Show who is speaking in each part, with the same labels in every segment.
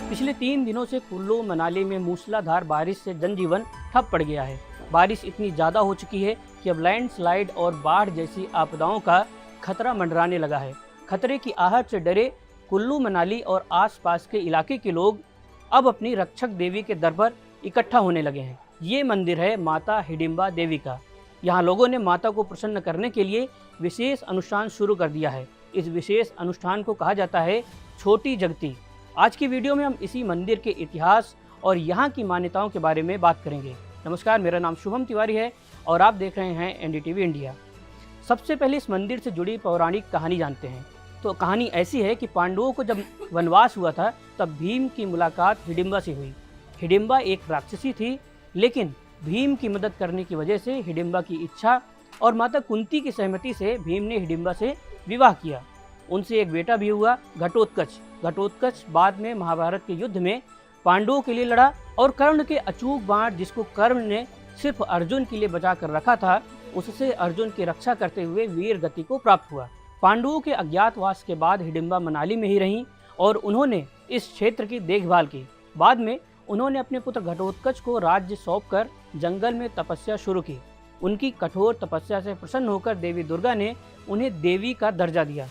Speaker 1: पिछले 3 दिनों से कुल्लू मनाली में मूसलाधार बारिश से जनजीवन ठप पड़ गया है। बारिश इतनी ज़्यादा हो चुकी है कि अब लैंडस्लाइड और बाढ़ जैसी आपदाओं का खतरा मंडराने लगा है। खतरे की आहट से डरे कुल्लू मनाली और आसपास के इलाके के लोग अब अपनी रक्षक देवी के दर पर इकट्ठा होने लगे हैं। ये मंदिर है माता हिडिंबा देवी का। यहाँ लोगों ने माता को प्रसन्न करने के लिए विशेष अनुष्ठान शुरू कर दिया है। इस विशेष अनुष्ठान को कहा जाता है छोटी जगती। आज की वीडियो में हम इसी मंदिर के इतिहास और यहाँ की मान्यताओं के बारे में बात करेंगे। नमस्कार, मेरा नाम शुभम तिवारी है और आप देख रहे हैं एनडीटीवी इंडिया। सबसे पहले इस मंदिर से जुड़ी पौराणिक कहानी जानते हैं। तो कहानी ऐसी है कि पांडवों को जब वनवास हुआ था तब भीम की मुलाकात हिडिंबा से हुई। हिडिंबा एक राक्षसी थी, लेकिन भीम की मदद करने की वजह से हिडिंबा की इच्छा और माता कुंती की सहमति से भीम ने हिडिंबा से विवाह किया। उनसे एक बेटा भी हुआ, घटोत्कच। घटोत्कच बाद में महाभारत के युद्ध में पांडवों के लिए लड़ा और कर्ण के अचूक बाण, जिसको कर्ण ने सिर्फ अर्जुन के लिए बचा कर रखा था, उससे अर्जुन की रक्षा करते हुए वीर गति को प्राप्त हुआ। पांडवों के अज्ञातवास के बाद हिडिंबा मनाली में ही रहीं और उन्होंने इस क्षेत्र की देखभाल की। बाद में उन्होंने अपने पुत्र घटोत्कच को राज्य सौंपकर जंगल में तपस्या शुरू की। उनकी कठोर तपस्या से प्रसन्न होकर देवी दुर्गा ने उन्हें देवी का दर्जा दिया।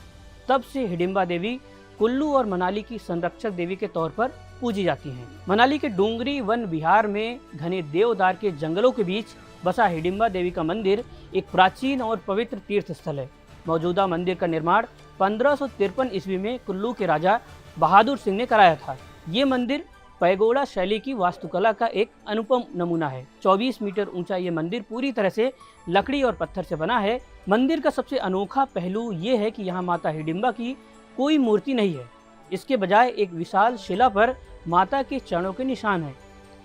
Speaker 1: तब से हिडिंबा देवी कुल्लू और मनाली की संरक्षक देवी के तौर पर पूजी जाती हैं। मनाली के डूंगरी वन विहार में घने देवदार के जंगलों के बीच बसा हिडिंबा देवी का मंदिर एक प्राचीन और पवित्र तीर्थ स्थल है। मौजूदा मंदिर का निर्माण 1553 ईस्वी में कुल्लू के राजा बहादुर सिंह ने कराया था। ये मंदिर पैगोडा शैली की वास्तुकला का एक अनुपम नमूना है। 24 मीटर ऊंचा ये मंदिर पूरी तरह से लकड़ी और पत्थर से बना है। मंदिर का सबसे अनोखा पहलू ये है कि यहाँ माता हिडिंबा की कोई मूर्ति नहीं है। इसके बजाय एक विशाल शिला पर माता के चरणों के निशान हैं,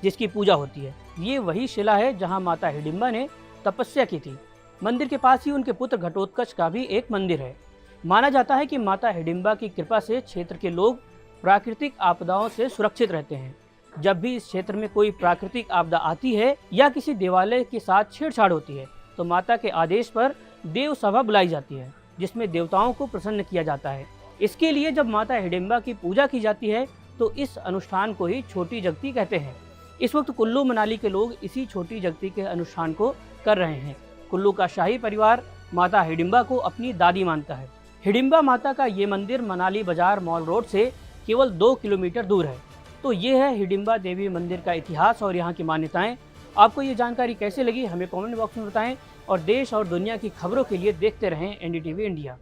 Speaker 1: जिसकी पूजा होती है। ये वही शिला है जहाँ माता हिडिंबा ने तपस्या की थी। मंदिर के पास ही उनके पुत्र घटोत्कच का भी एक मंदिर है। माना जाता है कि माता हिडिंबा की कृपा से क्षेत्र के लोग प्राकृतिक आपदाओं से सुरक्षित रहते हैं। जब भी इस क्षेत्र में कोई प्राकृतिक आपदा आती है या किसी देवालय के साथ छेड़छाड़ होती है, तो माता के आदेश पर देव सभा बुलाई जाती है, जिसमें देवताओं को प्रसन्न किया जाता है। इसके लिए जब माता हिडिंबा की पूजा की जाती है तो इस अनुष्ठान को ही छोटी जगती कहते हैं। इस वक्त कुल्लू मनाली के लोग इसी छोटी जगती के अनुष्ठान को कर रहे हैं। कुल्लू का शाही परिवार माता हिडिंबा को अपनी दादी मानता है। हिडिंबा माता का ये मंदिर मनाली बाजार मॉल रोड से केवल 2 किलोमीटर दूर है। तो ये है हिडिंबा देवी मंदिर का इतिहास और यहाँ की मान्यताएं। आपको ये जानकारी कैसे लगी हमें कमेंट बॉक्स में बताएं और देश और दुनिया की खबरों के लिए देखते रहें एनडीटीवी इंडिया।